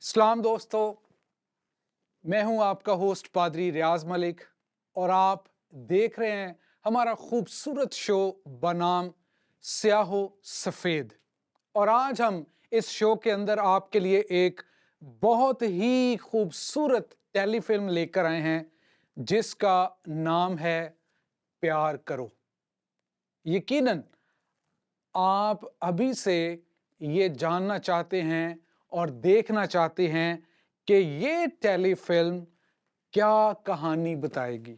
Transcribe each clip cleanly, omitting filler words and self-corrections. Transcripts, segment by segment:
सलाम दोस्तों, मैं हूं आपका होस्ट पादरी रियाज मलिक और आप देख रहे हैं हमारा खूबसूरत शो बनाम स्याहो सफ़ेद। और आज हम इस शो के अंदर आपके लिए एक बहुत ही खूबसूरत टेलीफिल्म लेकर आए हैं जिसका नाम है प्यार करो। यकीनन आप अभी से ये जानना चाहते हैं और देखना चाहते हैं कि ये टेलीफिल्म क्या कहानी बताएगी।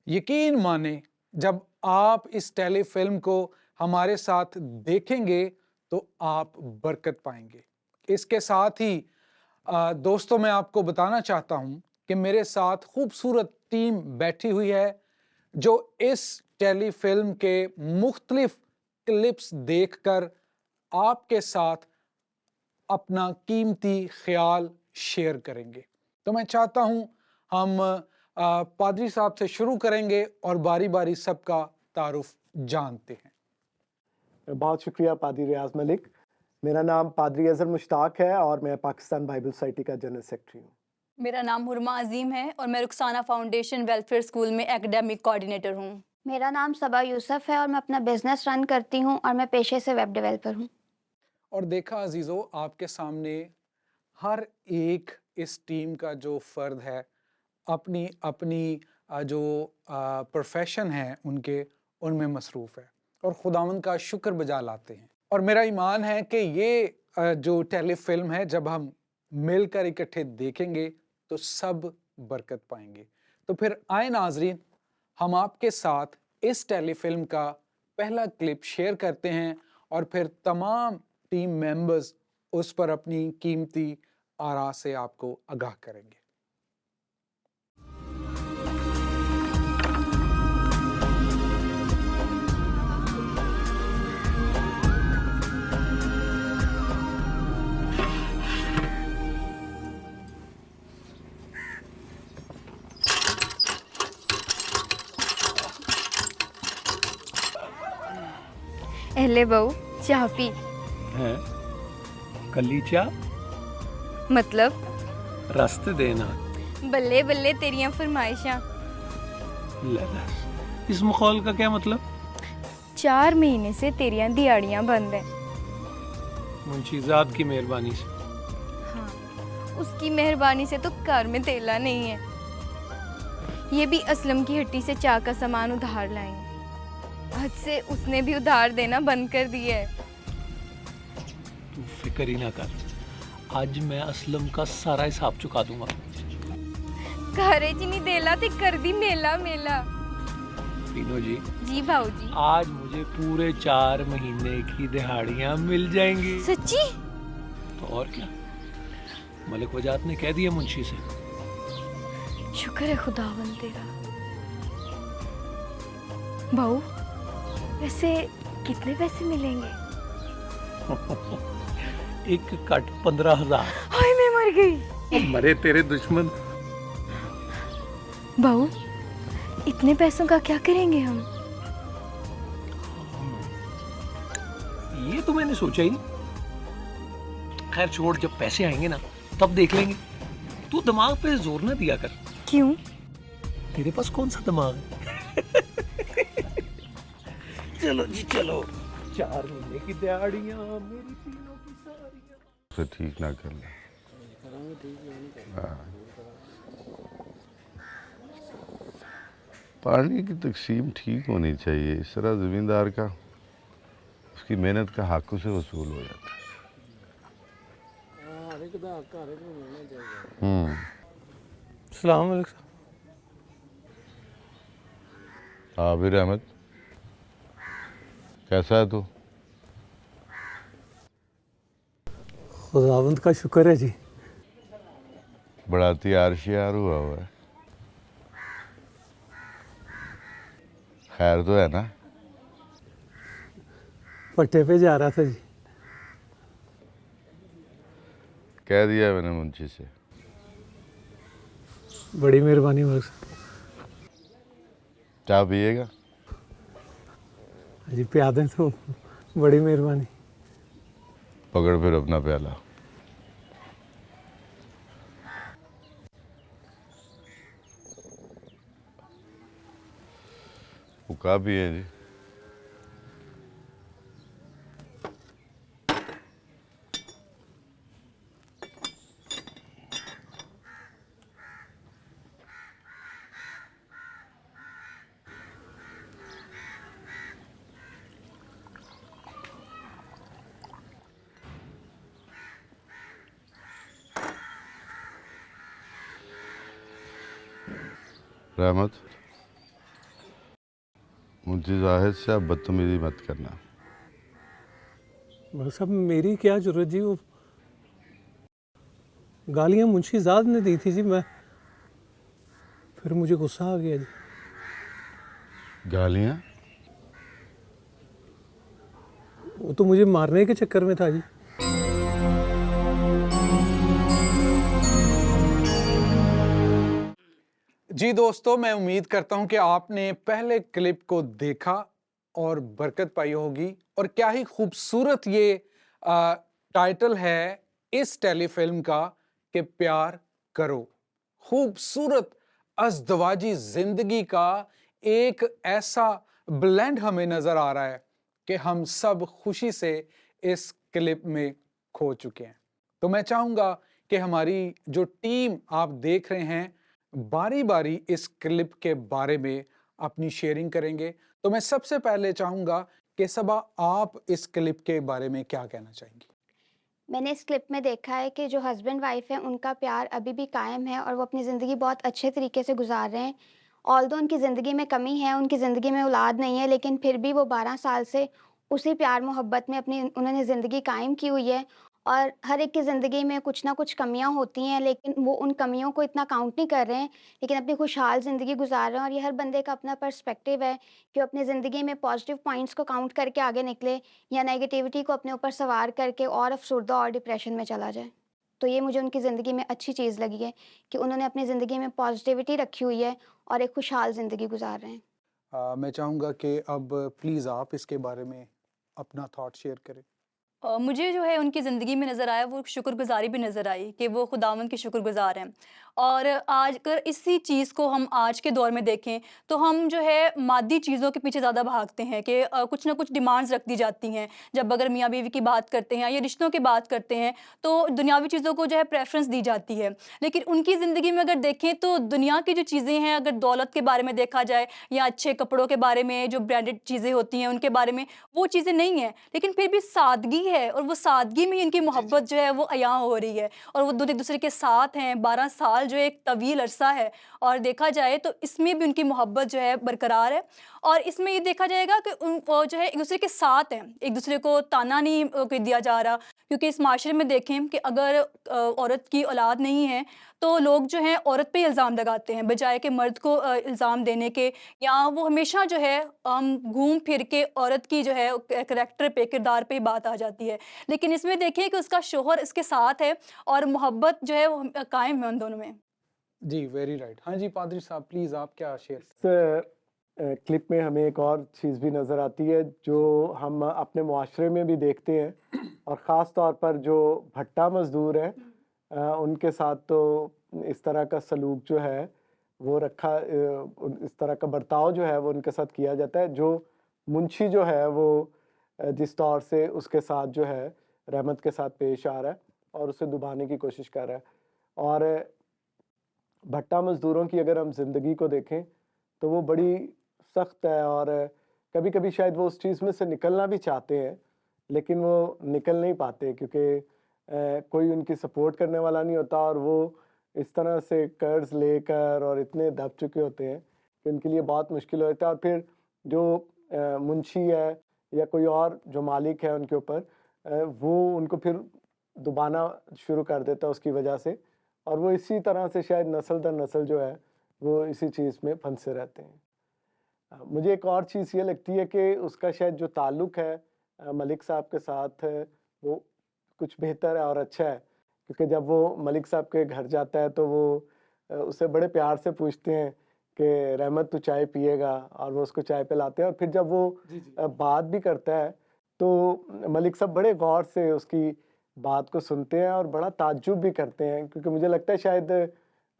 यकीन माने, जब आप इस टेलीफिल्म को हमारे साथ देखेंगे तो आप बरकत पाएंगे। इसके साथ ही दोस्तों, मैं आपको बताना चाहता हूं कि मेरे साथ खूबसूरत टीम बैठी हुई है जो इस टेलीफिल्म के मुख्तलिफ क्लिप्स देखकर आपके साथ अपना कीमती ख्याल शेयर करेंगे। तो मैं चाहता हूं हम पादरी साहब से शुरू करेंगे और बारी बारी सबका तारुफ जानते हैं। बहुत शुक्रिया पादरी रियाज मलिक। मेरा नाम पादरी अजहर मुश्ताक है और मैं पाकिस्तान बाइबल सोसाइटी का जनरल सेक्रेटरी हूँ। मेरा नाम हुरमा अजीम है और मैं रुखसाना फाउंडेशन वेलफेयर स्कूल में एकेडमिक कोऑर्डिनेटर हूँ। मेरा नाम सबा यूसुफ है और मैं अपना बिजनेस रन करती हूँ और मैं पेशे से वेब डेवलपर हूँ। और देखा अजीज़ों, आपके सामने हर एक इस टीम का जो फ़र्द है अपनी अपनी जो प्रोफेशन है उनमें मसरूफ़ है और खुदावंद का शुक्र बजा लाते हैं। और मेरा ईमान है कि ये जो टेलीफिल्म है, जब हम मिलकर इकट्ठे देखेंगे तो सब बरकत पाएंगे। तो फिर आए नाजरीन, हम आपके साथ इस टेलीफिल्म का पहला क्लिप शेयर करते हैं और फिर तमाम टीम मेंबर्स उस पर अपनी कीमती आरा से आपको आगाह करेंगे। एले बहू, चाह पी। है कली चा मतलब रास्ते देना बल्ले बल्ले तेरियां फरमाइशां। इस मखौल का क्या मतलब? 4 महीने से तेरियां दिहाड़ियां बंद हैं। मुंशीजात की मेहरबानी से। हाँ, उसकी मेहरबानी से तो घर में तेला नहीं है। ये भी असलम की हट्टी से चाय का सामान उधार लाएंगे। हद से उसने भी उधार देना बंद कर दिया है। तू फिक्र ही ना कर, आज मैं असलम का सारा हिसाब चुका दूंगा। घरे च नहीं देला ते कर दी मेला मेला। तीनों जी भाऊजी, आज मुझे पूरे 4 महीने की दिहाड़ियां मिल जाएंगी। सच्ची? तो और क्या, मलिक वजात ने कह दिया मुंशी से। शुक्र है खुदावंद तेरा। बहू, वैसे कितने पैसे मिलेंगे? एक कट 15,000। हाय, मैं मर गई। मरे तेरे दुश्मन। बहू, इतने पैसों का क्या करेंगे हम? ये तो मैंने सोचा ही नहीं। खैर छोड़, जब पैसे आएंगे ना तब देख लेंगे। तू दिमाग पे जोर ना दिया कर। क्यों? तेरे पास कौन सा दिमाग है? चलो जी चलो, 4 महीने की दिहाड़ियां मेरी तीनों की सारियां। से ठीक ना कर ले। पानी की तकसीम ठीक होनी चाहिए। इस तरह ज़मींदार का उसकी मेहनत का हक उसे वसूल हो जाता है। सलाम अलैकुम। आबिर अहमद, कैसा है तू? खुदावंद का शुक्र है जी। बड़ा तैयार शियार हुआ है। खैर तो है ना? पट्टे पे जा रहा था जी। कह दिया मैंने मुंशी से। बड़ी मेहरबानी मलिक साहब। चाय पिएगा? जी पिया दें तो बड़ी मेहरबानी। पकड़ फिर अपना प्याला। हुक्का भी है जी। रहमत, मुझे जाहिर से आप बदतमीजी मत करना। भाई साहब मेरी क्या जरूरत जी, वो गालियां मुंशी जाद ने दी थी जी, मैं फिर मुझे गुस्सा आ गया जी। गालियाँ? वो तो मुझे मारने के चक्कर में था जी। जी दोस्तों, मैं उम्मीद करता हूं कि आपने पहले क्लिप को देखा और बरकत पाई होगी। और क्या ही खूबसूरत ये टाइटल है इस टेलीफिल्म का कि प्यार करो। खूबसूरत अज़दवाजी जिंदगी का एक ऐसा ब्लेंड हमें नजर आ रहा है कि हम सब खुशी से इस क्लिप में खो चुके हैं। तो मैं चाहूंगा कि हमारी जो टीम आप देख रहे हैं बारी बारी इस क्लिप के बारे में अपनी शेयरिंग करेंगे। तो मैं सबसे पहले चाहूंगा कि सबा आप इस क्लिप के बारे में क्या कहना चाहेंगी? मैंने इस क्लिप में देखा है कि जो हस्बैंड वाइफ है उनका प्यार अभी भी कायम है और वो अपनी ज़िंदगी बहुत अच्छे तरीके से गुजार रहे हैं। ऑल्दो उनकी ज़िंदगी में कमी है, उनकी ज़िंदगी में औलाद नहीं है, लेकिन फिर भी वो 12 साल से उसी प्यार मोहब्बत में अपनी उन्होंने ज़िंदगी कायम की हुई है। और हर एक की ज़िंदगी में कुछ ना कुछ कमियां होती हैं, लेकिन वो उन कमियों को इतना काउंट नहीं कर रहे हैं, लेकिन अपनी खुशहाल ज़िंदगी गुजार रहे हैं। और ये हर बंदे का अपना पर्सपेक्टिव है कि वो अपनी ज़िंदगी में पॉजिटिव पॉइंट्स को काउंट करके आगे निकले या नेगेटिविटी को अपने ऊपर सवार करके और अफसरदा और डिप्रेशन में चला जाए। तो ये मुझे उनकी ज़िंदगी में अच्छी चीज़ लगी है कि उन्होंने अपनी ज़िंदगी में पॉजिटिविटी रखी हुई है और एक खुशहाल ज़िंदगी गुजार रहे हैं। मैं चाहूंगा कि अब प्लीज आप इसके बारे में अपना थॉट शेयर करें। मुझे जो है उनकी ज़िंदगी में नज़र आया वो शुक्रगुज़ारी भी नज़र आई कि वो खुदावंद के शुक्रगुज़ार हैं। और आज अगर इसी चीज़ को हम आज के दौर में देखें तो हम जो है मादी चीज़ों के पीछे ज़्यादा भागते हैं कि कुछ ना कुछ डिमांड्स रख दी जाती हैं। जब अगर मियाँ बीवी की बात करते हैं या रिश्तों की बात करते हैं तो दुनियावी चीज़ों को जो है प्रेफरेंस दी जाती है। लेकिन उनकी ज़िंदगी में अगर देखें तो दुनिया की जो चीज़ें हैं, अगर दौलत के बारे में देखा जाए या अच्छे कपड़ों के बारे में, जो ब्रांडेड चीज़ें होती हैं उनके बारे में, वो चीज़ें नहीं हैं। लेकिन फिर भी सादगी है और वो सादगी में ही इनकी मोहब्बत जो है वो अयां हो रही है और वो एक दूसरे के साथ हैं। 12 साल जो एक तवील अरसा है और देखा जाए तो इसमें भी उनकी मोहब्बत जो है बरकरार है। और इसमें ये देखा जाएगा कि उन वो जो है एक दूसरे के साथ हैं, एक दूसरे को ताना नहीं दिया जा रहा। क्योंकि इस माशरे में देखें कि अगर औरत की औलाद नहीं है तो लोग जो हैं औरत पे इल्ज़ाम लगाते हैं बजाय कि मर्द को इल्ज़ाम देने के, या वो हमेशा जो है घूम फिर के औरत की जो है करैक्टर पे, किरदार पे ही बात आ जाती है। लेकिन इसमें देखिए कि उसका शौहर इसके साथ है और मोहब्बत जो है वो कायम है उन दोनों में। जी वेरी राइट। हाँ जी पादरी साहब, प्लीज आप क्या शेयर? इस क्लिप में हमें एक और चीज़ भी नज़र आती है जो हम अपने मुआशरे में भी देखते हैं और ख़ास तौर पर जो भट्टा मज़दूर हैं उनके साथ तो इस तरह का सलूक जो है वो रखा इस तरह का बर्ताव जो है वो उनके साथ किया जाता है। जो मुंशी जो है वो जिस तौर से उसके साथ जो है रहमत के साथ पेश आ रहा है और उसे दबाने की कोशिश कर रहा है। और भट्टा मज़दूरों की अगर हम ज़िंदगी को देखें तो वो बड़ी सख्त है और कभी कभी शायद वो उस चीज़ में से निकलना भी चाहते हैं लेकिन वो निकल नहीं पाते क्योंकि कोई उनकी सपोर्ट करने वाला नहीं होता और वो इस तरह से कर्ज लेकर और इतने दब चुके होते हैं कि उनके लिए बहुत मुश्किल होता है। और फिर जो मुंशी है या कोई और जो मालिक है उनके ऊपर वो उनको फिर दुबाना शुरू कर देता है उसकी वजह से, और वो इसी तरह से शायद नस्ल दर नस्ल जो है वो इसी चीज़ में फंसे रहते हैं। मुझे एक और चीज़ ये लगती है कि उसका शायद जो ताल्लुक़ है मलिक साहब के साथ वो कुछ बेहतर है और अच्छा है, क्योंकि जब वो मलिक साहब के घर जाता है तो वो उससे बड़े प्यार से पूछते हैं कि रहमत तू चाय पिएगा, और वो उसको चाय पिलाते हैं। और फिर जब वो बात भी करता है तो मलिक साहब बड़े गौर से उसकी बात को सुनते हैं और बड़ा ताज्जुब भी करते हैं, क्योंकि मुझे लगता है शायद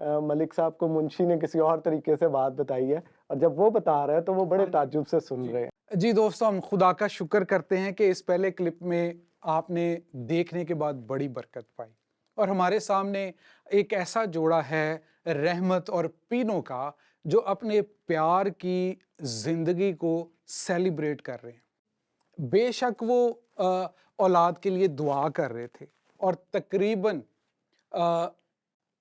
मलिक साहब को मुंशी ने किसी और तरीके से बात बताई है, और जब वो बता रहे हैं तो वो बड़े ताज्जुब से सुन रहे हैं। जी दोस्तों, हम खुदा का शुक्र करते हैं कि इस पहले क्लिप में आपने देखने के बाद बड़ी बरकत पाई, और हमारे सामने एक ऐसा जोड़ा है रहमत और पीनो का, जो अपने प्यार की ज़िंदगी को सेलिब्रेट कर रहे हैं। बेशक वो औलाद के लिए दुआ कर रहे थे, और तकरीबन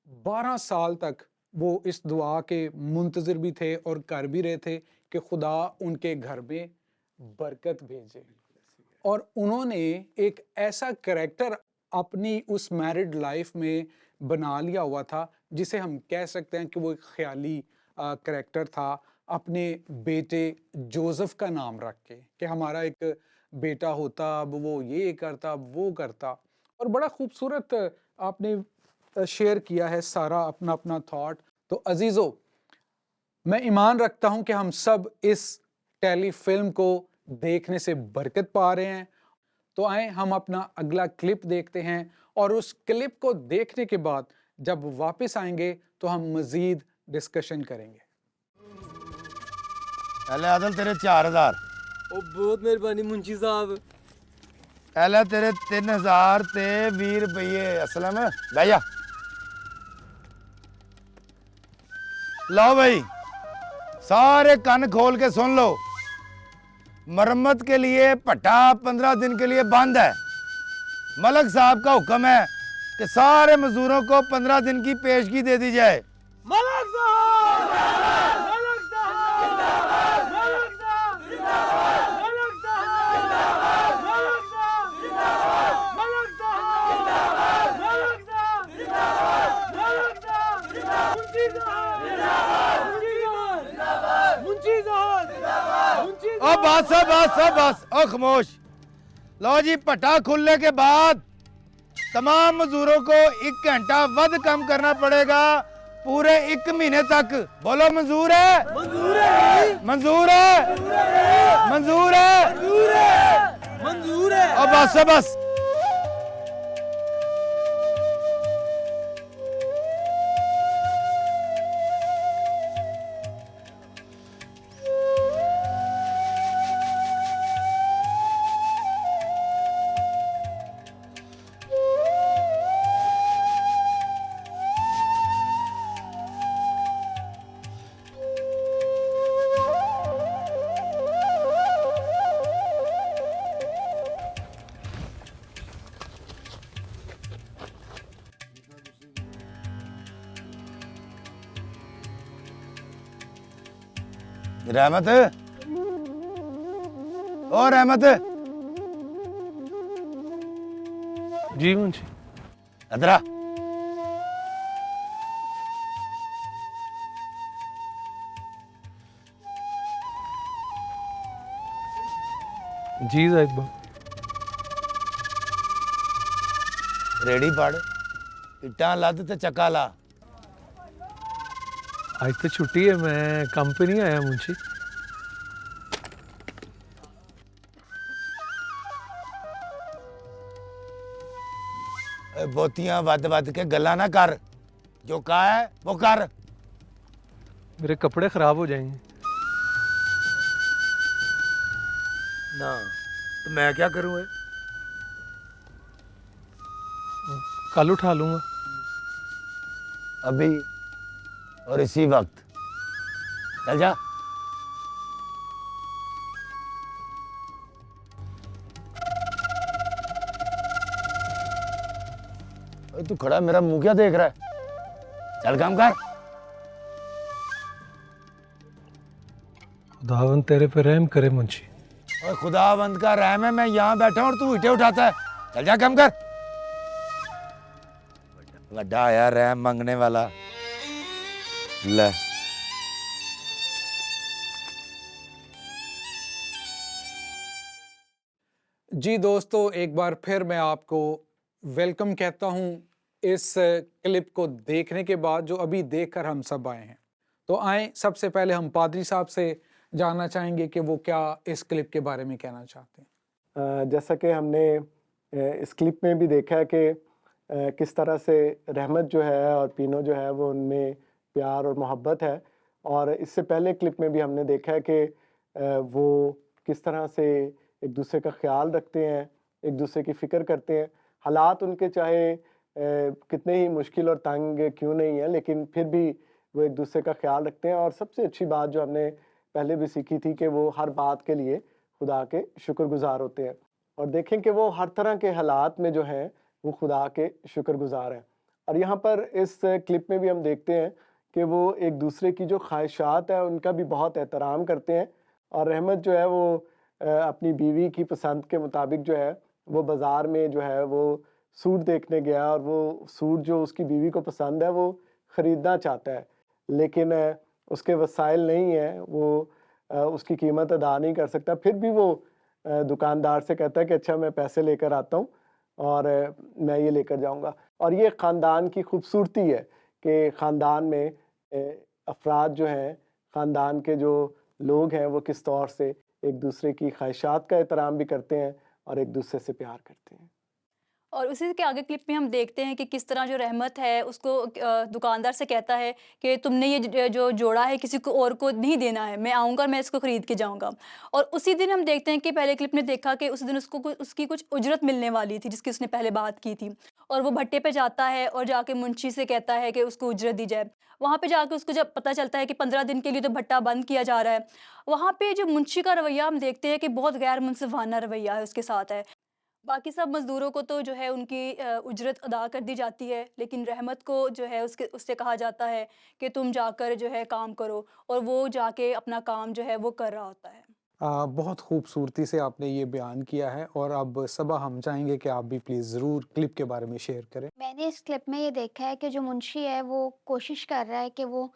12 साल तक वो इस दुआ के मुंतज़िर भी थे और कर भी रहे थे कि खुदा उनके घर में बरकत भेजे। और उन्होंने एक ऐसा करैक्टर अपनी उस मैरिड लाइफ में बना लिया हुआ था, जिसे हम कह सकते हैं कि वो एक ख्याली करैक्टर था, अपने बेटे जोसेफ का नाम रख के कि हमारा एक बेटा होता, अब वो ये करता, अब वो करता। और बड़ा खूबसूरत आपने शेयर किया है सारा अपना अपना थॉट। तो अजीज़ों, मैं ईमान रखता हूं कि हम सब इस टेली फिल्म को देखने से बरकत पा रहे हैं। तो आए हम अपना अगला क्लिप देखते हैं, और उस क्लिप को देखने के बाद जब वापस आएंगे तो हम मज़ीद डिस्कशन करेंगे। पहले आदल तेरे 4000, ओ बहुत मेहरबानी मुंशी साहब। पहले तेरे 3000 ते 20 रुपये असलम बह जा। लो भाई, सारे कान खोल के सुन लो। मरम्मत के लिए भट्टा 15 दिन के लिए बंद है। मलक साहब का हुक्म है कि सारे मजदूरों को 15 दिन की पेशगी दे दी जाए। मलक साहब, मलक साहब, मलक साहब, मलक साहब, मलक साहब, मलक साहब, मलक साहब, मलक साहब, मुंशी साहब, मुंशी साहब, मुंशी ओ बस ओ खामोश। लो जी, भट्टा खुलने के बाद तमाम मजदूरों को 1 घंटा वध कम करना पड़ेगा, पूरे 1 महीने तक। बोलो मंजूर है? मंजूर है, मंजूर है, मंजूर है, मंजूर है, मंजूर है। ओ बस। रहमत, ओ रहमत, जी मुंशी। इधर आ। जी जाहिद बाबू। रेडी पड़, इट्टा लद ते चक्का ला। आज तो छुट्टी है, मैं काम पे नहीं आया मुंशी। बोतियां वद के गल्ला ना कर, जो कहा है वो कर। मेरे कपड़े खराब हो जाएंगे। ना तो मैं क्या करूँ? कल उठा लूंगा। अभी और इसी वक्त चल जा। तू खड़ा मेरा मुंह क्या देख रहा है? चल काम कर। खुदावन तेरे पे रहम करे मुंशी। और खुदावंद का रहम है, मैं यहाँ बैठा हूँ और तू ईंटें उठाता है। चल जा काम कर। वड्डा आया रहम मांगने वाला। ले जी दोस्तों, एक बार फिर मैं आपको वेलकम कहता हूं इस क्लिप को देखने के बाद, जो अभी देखकर हम सब आए हैं। तो आए, सबसे पहले हम पादरी साहब से जानना चाहेंगे कि वो क्या इस क्लिप के बारे में कहना चाहते हैं। जैसा कि हमने इस क्लिप में भी देखा है कि किस तरह से रहमत जो है और पीनो जो है वो उनमें प्यार और मोहब्बत है। और इससे पहले क्लिप में भी हमने देखा है कि वो किस तरह से एक दूसरे का ख्याल रखते हैं, एक दूसरे की फ़िक्र करते हैं। हालात उनके चाहे कितने ही मुश्किल और तंग क्यों नहीं है, लेकिन फिर भी वो एक दूसरे का ख्याल रखते हैं। और सबसे अच्छी बात जो हमने पहले भी सीखी थी कि वो हर बात के लिए खुदा के शुक्रगुज़ार होते हैं। और देखें कि वो हर तरह के हालात में जो हैं वो खुदा के शुक्रगुज़ार हैं। और यहाँ पर इस क्लिप में भी हम देखते हैं कि वो एक दूसरे की जो ख्वाहिशात है उनका भी बहुत एहतराम करते हैं। और रहमत जो है वो अपनी बीवी की पसंद के मुताबिक जो है वो बाज़ार में जो है वो सूट देखने गया, और वो सूट जो उसकी बीवी को पसंद है वो ख़रीदना चाहता है, लेकिन उसके वसाइल नहीं हैं, वो उसकी कीमत अदा नहीं कर सकता। फिर भी वो दुकानदार से कहता है कि अच्छा मैं पैसे लेकर आता हूँ और मैं ये लेकर जाऊँगा। और ये ख़ानदान की खूबसूरती है कि ख़ानदान में अफ़राद जो हैं, ख़ानदान के जो लोग हैं वो किस तौर से एक दूसरे की ख्वाहिशात का एहतराम भी करते हैं और एक दूसरे से प्यार करते हैं। और उसी के आगे क्लिप में हम देखते हैं कि किस तरह जो रहमत है उसको दुकानदार से कहता है कि तुमने ये जो जोड़ा है किसी को और को नहीं देना है, मैं आऊँगा और मैं इसको ख़रीद के जाऊँगा। और उसी दिन हम देखते हैं कि पहले क्लिप में देखा कि उस दिन उसकी कुछ उजरत मिलने वाली थी जिसकी उसने पहले बात की थी, और वो भट्टे पे जाता है और जाके मुंशी से कहता है कि उसको उजरत दी जाए। वहाँ पे जाके उसको जब पता चलता है कि 15 दिन के लिए तो भट्टा बंद किया जा रहा है, वहाँ पे जो मुंशी का रवैया हम देखते हैं कि बहुत गैर मुनसिफाना रवैया है उसके साथ है। बाकी सब मज़दूरों को तो जो है उनकी उजरत अदा कर दी जाती है, लेकिन रहमत को जो है उससे कहा जाता है कि तुम जाकर जो है काम करो, और वो जाके अपना काम जो है वो कर रहा होता है। बहुत खूबसूरती से आपने ये बयान किया है, और अब सबा हम चाहेंगे कि आप भी प्लीज़ ज़रूर क्लिप के बारे में शेयर करें। मैंने इस क्लिप में ये देखा है कि जो मुंशी है वो कोशिश कर रहा है कि वो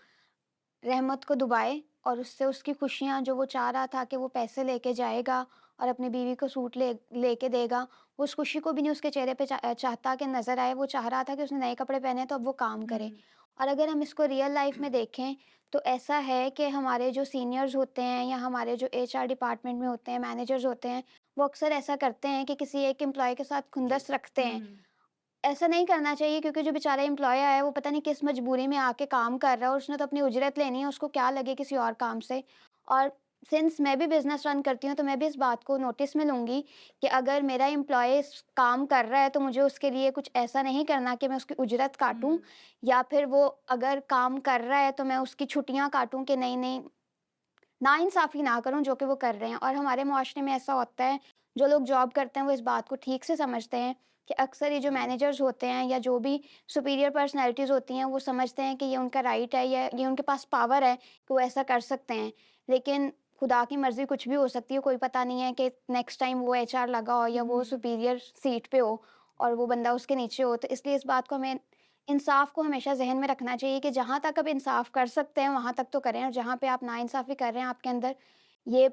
रहमत को दुबाए, और उससे उसकी खुशियाँ जो वो चाह रहा था कि वो पैसे लेके जाएगा और अपनी बीवी को सूट लेके देगा, वो उस खुशी को भी नहीं उसके चेहरे पे चाहता कि नज़र आए। वो चाह रहा था कि उसने नए कपड़े पहने तो अब वो काम करे। और अगर हम इसको रियल लाइफ में देखें तो ऐसा है कि हमारे जो सीनियर्स होते हैं या हमारे जो एचआर डिपार्टमेंट में होते हैं, मैनेजर्स होते हैं, वो अक्सर ऐसा करते हैं कि किसी एक एम्प्लॉय के साथ खुंदस रखते हैं। ऐसा नहीं करना चाहिए, क्योंकि जो बेचारा एम्प्लॉय है वो पता नहीं किस मजबूरी में आके काम कर रहा है और उसने तो अपनी उजरत लेनी है, उसको क्या लगे किसी और काम से। और सिंस मैं भी बिजनेस रन करती हूँ तो मैं भी इस बात को नोटिस में लूँगी कि अगर मेरा एम्प्लॉय काम कर रहा है तो मुझे उसके लिए कुछ ऐसा नहीं करना कि मैं उसकी उजरत काटूँ, या फिर वो अगर काम कर रहा है तो मैं उसकी छुट्टियाँ काटूँ कि नहीं नाइंसाफ़ी ना करूँ जो कि वो कर रहे हैं। और हमारे मुआशरे में ऐसा होता है, जो लोग जॉब करते हैं वो इस बात को ठीक से समझते हैं कि अक्सर ये जो मैनेजर्स होते हैं या जो भी सुपीरियर पर्सनैलिटीज़ होती हैं वो समझते हैं कि ये उनका राइट है या ये उनके पास पावर है कि वो ऐसा कर सकते हैं। लेकिन खुदा की मर्ज़ी कुछ भी हो सकती है, कोई पता नहीं है कि नेक्स्ट टाइम वो एचआर लगा हो या वो सुपीरियर सीट पे हो और वो बंदा उसके नीचे हो। तो इसलिए इस बात को हमें इंसाफ को हमेशा ज़हन में रखना चाहिए कि जहाँ तक आप इंसाफ कर सकते हैं वहाँ तक तो करें, और जहाँ पे आप नाइंसाफ़ी कर रहे हैं आपके अंदर ये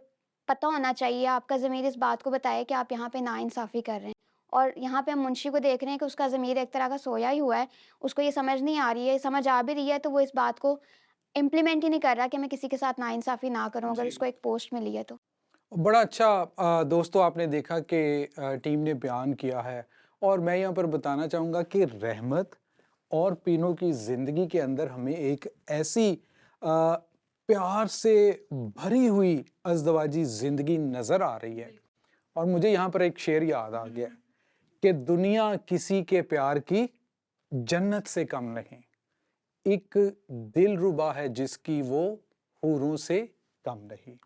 पता होना चाहिए, आपका ज़मीर इस बात को बताए कि आप यहाँ पे नाइंसाफ़ी कर रहे हैं। और यहाँ पे हम मुंशी को देख रहे हैं कि उसका ज़मीर एक तरह का सोया ही हुआ है, उसको ये समझ नहीं आ रही है, समझ आ भी रही है तो वो इस बात को इम्प्लीमेंट ही नहीं कर रहा कि मैं किसी के साथ नाइंसाफ़ी ना करूँ अगर उसको एक पोस्ट मिली है तो। बड़ा अच्छा दोस्तों आपने देखा कि टीम ने बयान किया है, और मैं यहाँ पर बताना चाहूँगा कि रहमत और पीनो की ज़िंदगी के अंदर हमें एक ऐसी प्यार से भरी हुई अज़दवाजी ज़िंदगी नज़र आ रही है। और मुझे यहाँ पर एक शेर याद आ गया कि दुनिया किसी के प्यार की जन्नत से कम नहीं, एक दिलरुबा है जिसकी वो हूरों से कम नहीं।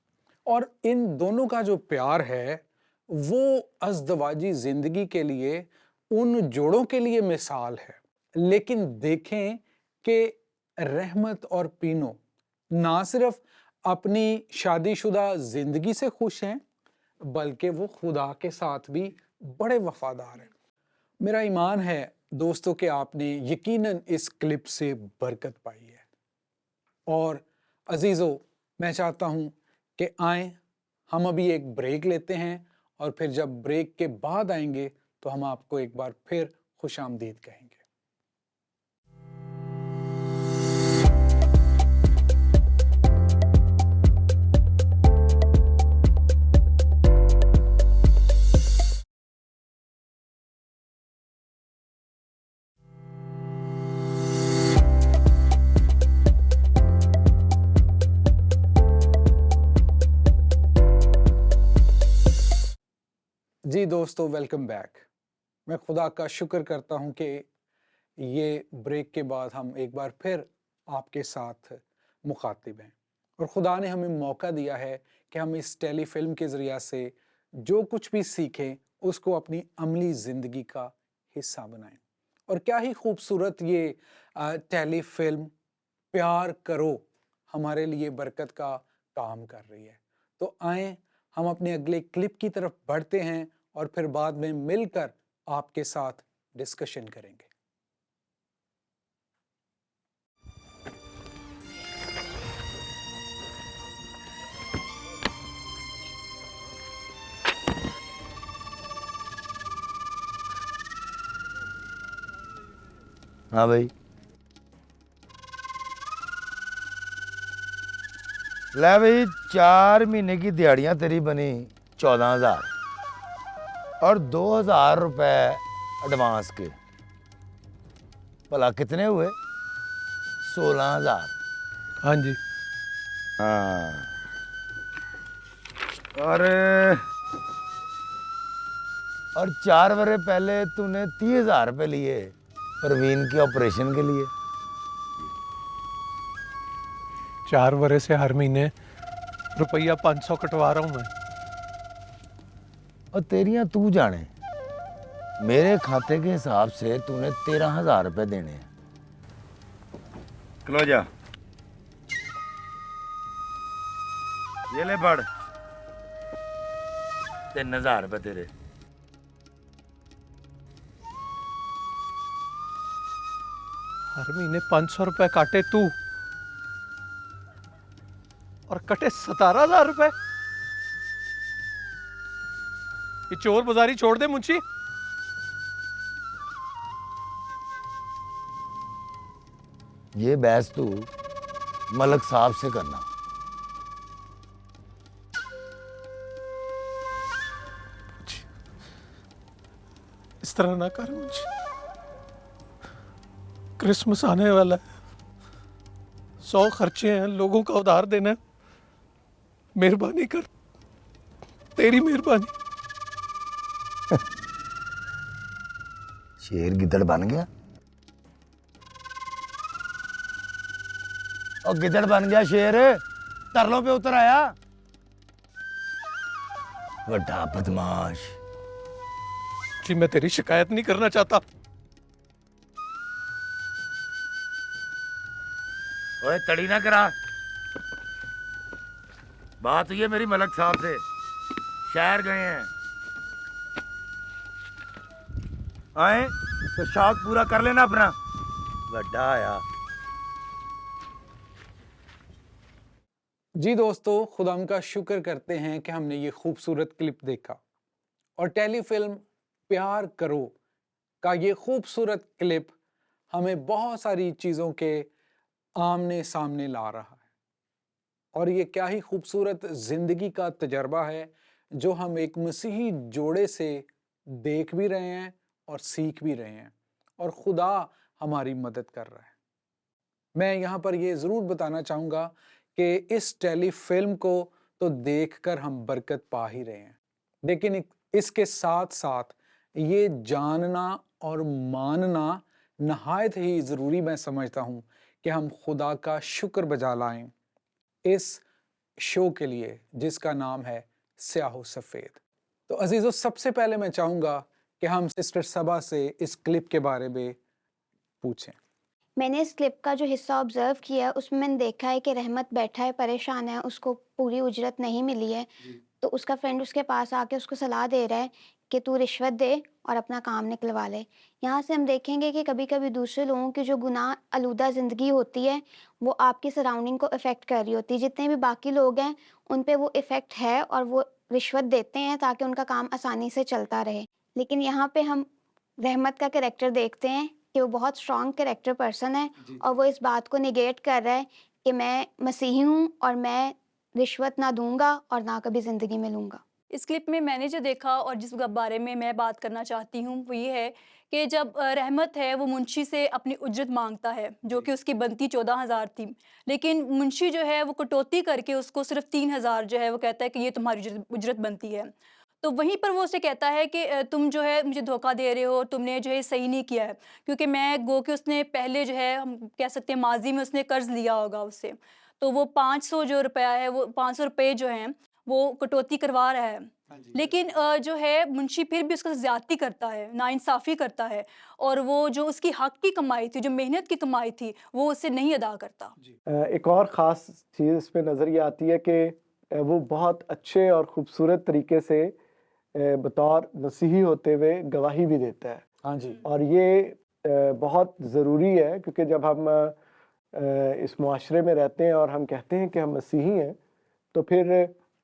और इन दोनों का जो प्यार है वो अज़दवाजी ज़िंदगी के लिए, उन जोड़ों के लिए मिसाल है। लेकिन देखें कि रहमत और पीनो ना सिर्फ अपनी शादीशुदा ज़िंदगी से खुश हैं, बल्कि वो खुदा के साथ भी बड़े वफादार हैं। मेरा ईमान है दोस्तों कि आपने यकीनन इस क्लिप से बरकत पाई है। और अजीज़ों, मैं चाहता हूँ कि आएँ, हम अभी एक ब्रेक लेते हैं, और फिर जब ब्रेक के बाद आएंगे तो हम आपको एक बार फिर खुशामदीद कहेंगे। दोस्तों, वेलकम बैक। मैं खुदा का शुक्र करता हूँ कि ये ब्रेक के बाद हम एक बार फिर आपके साथ मुखातिब हैं और खुदा ने हमें मौका दिया है कि हम इस टेलीफिल्म के ज़रिया से जो कुछ भी सीखें उसको अपनी अमली ज़िंदगी का हिस्सा बनाएं। और क्या ही खूबसूरत ये टेलीफिल्म प्यार करो हमारे लिए बरकत का काम कर रही है। तो आएं हम अपने अगले क्लिप की तरफ बढ़ते हैं और फिर बाद में मिलकर आपके साथ डिस्कशन करेंगे। हाँ भाई, ले भाई 4 महीने की दिहाड़ियाँ तेरी बनी 14,000 और 2,000 रुपए एडवांस के, भला कितने हुए? 16,000। हाँ जी। हाँ, और 4 बरस पहले तूने 30,000 रुपए लिए परवीन के ऑपरेशन के लिए। 4 बरस से हर महीने रुपया 500 कटवा रहा हूँ मैं। और तेरियां तू जाने, मेरे खाते के हिसाब से तूने 13,000 रुपए देने हैं। खलो जा, ये ले बढ़ 3,000 रुपए तेरे। हर महीने 500 रुपए काटे तू और कटे 17,000 रुपए। ये चोर बाजारी छोड़ दे मुंशी। ये बहस तू मलक साहब से करना। इस तरह ना कर मुंशी, क्रिसमस आने वाला है, 100 खर्चे हैं, लोगों का उधार देना है। मेहरबानी कर, तेरी मेहरबानी। शेर गिदड़ बन गया, और गिदड़ बन गया शेर, तरलों पे उतर आया। वड्डा बदमाश। जी मैं तेरी शिकायत नहीं करना चाहता। ओए तड़ी ना करा, बात हुई है मेरी मलक साहब से, शहर गए हैं, आए तो शौक पूरा कर लेना अपना। वड्डा आया। जी दोस्तों, खुदा का शुक्र करते हैं कि हमने ये खूबसूरत क्लिप देखा और टेलीफिल्म प्यार करो का ये खूबसूरत क्लिप हमें बहुत सारी चीज़ों के आमने सामने ला रहा है। और ये क्या ही खूबसूरत ज़िंदगी का तजर्बा है जो हम एक मसीही जोड़े से देख भी रहे हैं और सीख भी रहे हैं, और खुदा हमारी मदद कर रहा है। मैं यहाँ पर ये ज़रूर बताना चाहूँगा कि इस टेलीफिल्म को तो देखकर हम बरकत पा ही रहे हैं, लेकिन इसके साथ साथ ये जानना और मानना नहायत ही ज़रूरी मैं समझता हूँ कि हम खुदा का शुक्र बजा लाएं इस शो के लिए जिसका नाम है स्याहो सफ़ेद। तो अजीज़ों, सबसे पहले मैं चाहूँगा कि हम सिस्टर सबा से इस क्लिप के बारे में पूछें। मैंने इस क्लिप का जो हिस्सा ऑब्जर्व किया है उसमें मैंने देखा है कि रहमत बैठा है, परेशान है, उसको पूरी उजरत नहीं मिली है, तो उसका फ्रेंड उसके पास आके उसको सलाह दे रहा है कि तू रिश्वत दे और अपना काम निकलवा ले। यहाँ से हम देखेंगे कि कभी कभी दूसरे लोगों की जो गुनाह आलूदा ज़िंदगी होती है वो आपकी सराउंडिंग को अफेक्ट कर रही होती है। जितने भी बाकी लोग हैं उन पे वो इफ़ेक्ट है और वो रिश्वत देते हैं ताकि उनका काम आसानी से चलता रहे। लेकिन यहाँ पे हम रहमत का कैरेक्टर देखते हैं कि वो बहुत स्ट्रॉन्ग कैरेक्टर पर्सन है और वो इस बात को निगेट कर रहा है कि मैं मसीही हूँ और मैं रिश्वत ना दूंगा और ना कभी ज़िंदगी में लूँगा। इस क्लिप में मैंने जो देखा और जिस बारे में मैं बात करना चाहती हूँ वो ये है कि जब रहमत है वो मुंशी से अपनी उजरत मांगता है जो कि उसकी बनती 14,000 थी, लेकिन मुंशी जो है वो कटौती करके उसको सिर्फ 3,000 जो है वो कहता है कि ये तुम्हारी उजरत बनती है। तो वहीं पर वो उसे कहता है कि तुम जो है मुझे धोखा दे रहे हो, तुमने जो है सही नहीं किया है, क्योंकि मैं गो कि उसने पहले जो है हम कह सकते हैं माजी में उसने कर्ज लिया होगा उससे, तो वो 500 जो रुपया है वो 500 रुपये जो हैं वो कटौती करवा रहा है। लेकिन जो है मुंशी फिर भी उसका ज़्यादती करता है, नाइंसाफ़ी करता है, और वो जो उसकी हक़ की कमाई थी, जो मेहनत की कमाई थी, वो उसे नहीं अदा करता। एक और ख़ास चीज़ इसमें नज़र ये आती है कि वो बहुत अच्छे और ख़ूबसूरत तरीके से बतौर मसीही होते हुए गवाही भी देता है। हाँ जी। और ये बहुत ज़रूरी है, क्योंकि जब हम इस मुआशरे में रहते हैं और हम कहते हैं कि हम मसीही हैं, तो फिर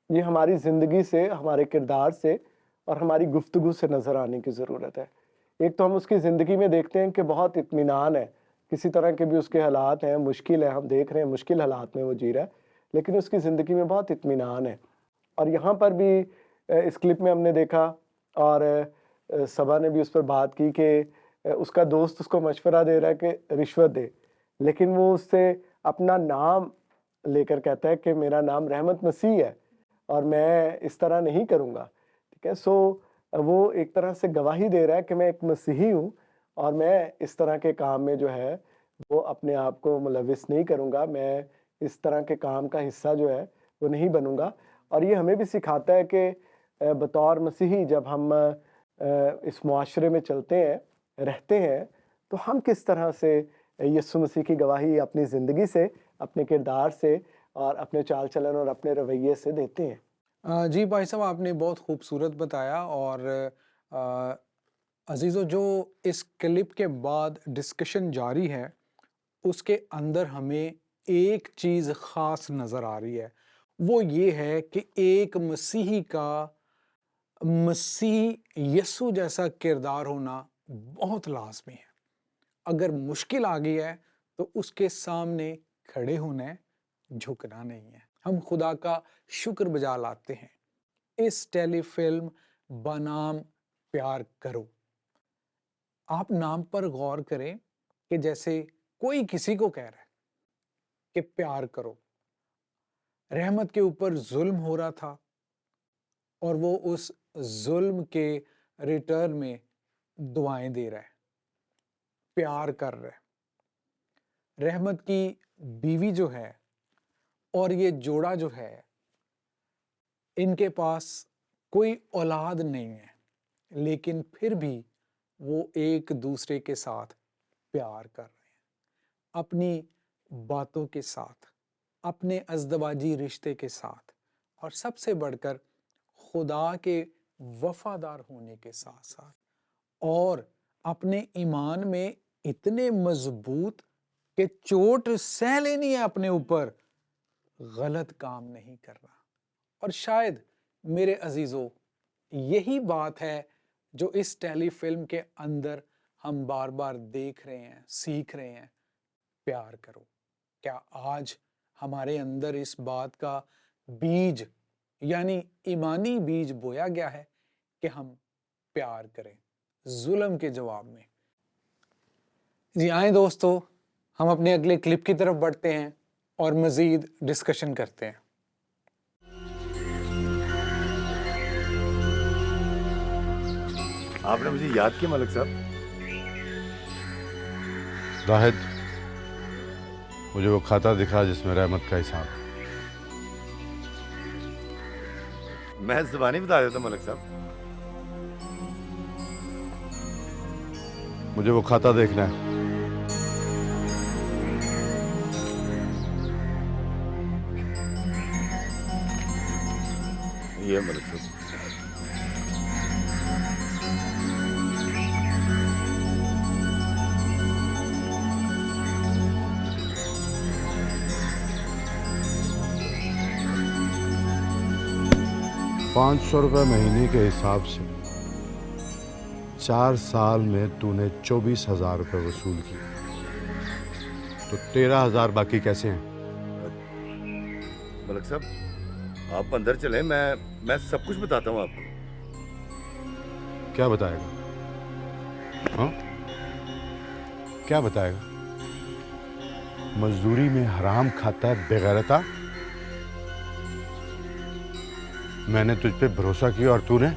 ये हमारी ज़िंदगी से, हमारे किरदार से और हमारी गुफ्तगू से नज़र आने की ज़रूरत है। एक तो हम उसकी ज़िंदगी में देखते हैं कि बहुत इत्मीनान है, किसी तरह के भी उसके हालात हैं, मुश्किल है, हम देख रहे हैं मुश्किल हालात में वो जी रहा है, लेकिन उसकी ज़िंदगी में बहुत इत्मीनान है। और यहाँ पर भी इस क्लिप में हमने देखा, और सबा ने भी उस पर बात की कि उसका दोस्त उसको मशवरा दे रहा है कि रिश्वत दे, लेकिन वो उससे अपना नाम लेकर कहता है कि मेरा नाम रहमत मसीह है और मैं इस तरह नहीं करूँगा, ठीक है। सो वो एक तरह से गवाही दे रहा है कि मैं एक मसीही हूँ और मैं इस तरह के काम में जो है वो अपने आप को मुलविस नहीं करूँगा, मैं इस तरह के काम का हिस्सा जो है वो नहीं बनूँगा। और ये हमें भी सिखाता है कि बतौर मसीही जब हम इस मुआशरे में चलते हैं, रहते हैं, तो हम किस तरह से यीशु मसीह की गवाही अपनी ज़िंदगी से, अपने किरदार से और अपने चाल चलन और अपने रवैये से देते हैं। जी भाई साहब, आपने बहुत खूबसूरत बताया। और अजीज़ों, जो इस क्लिप के बाद डिस्कशन जारी है उसके अंदर हमें एक चीज़ ख़ास नज़र आ रही है, वो ये है कि एक मसीही का मसीह यीशु जैसा किरदार होना बहुत लाज़मी है। अगर मुश्किल आ गई है तो उसके सामने खड़े होना है, झुकना नहीं है। हम खुदा का शुक्र बजा लाते हैं इस टेलीफिल्म बनाम प्यार करो। आप नाम पर गौर करें कि जैसे कोई किसी को कह रहा है कि प्यार करो। रहमत के ऊपर जुल्म हो रहा था और वो उस जुल्म के रिटर्न में दुआएं दे रहा है, प्यार कर रहा है। रहमत की बीवी जो है और ये जोड़ा जो है, इनके पास कोई औलाद नहीं है, लेकिन फिर भी वो एक दूसरे के साथ प्यार कर रहे हैं, अपनी बातों के साथ, अपने अज़दवाजी रिश्ते के साथ, और सबसे बढ़कर खुदा के वफादार होने के साथ साथ, और अपने ईमान में इतने मजबूत कि चोट सह लेनी है अपने ऊपर, गलत काम नहीं करना। और शायद मेरे अजीज़ों, यही बात है जो इस टेलीफिल्म के अंदर हम बार बार देख रहे हैं, सीख रहे हैं, प्यार करो। क्या आज हमारे अंदर इस बात का बीज यानी ईमानी बीज बोया गया है कि हम प्यार करें जुल्म के जवाब में? जी आए दोस्तों, हम अपने अगले क्लिप की तरफ बढ़ते हैं और मज़ीद डिस्कशन करते हैं। आपने मुझे याद किया मलिक साहब? राहिद, मुझे वो खाता दिखा जिसमें रहमत का हिसाब। मैं ज़ुबानी बता देता मलिक साहब। मुझे वो खाता देखना है। ये मलिक साहब। ₹500 महीने के हिसाब से 4 साल में तूने 24,000 रुपये वसूल किए, तो 13,000 बाकी कैसे हैं? मलिक साहब, आप अंदर चलें, मैं सब कुछ बताता हूँ आपको। क्या बताएगा? हाँ, क्या बताएगा? मजदूरी में हराम खाता है बेगैरता। मैंने तुझ पे भरोसा किया और तूने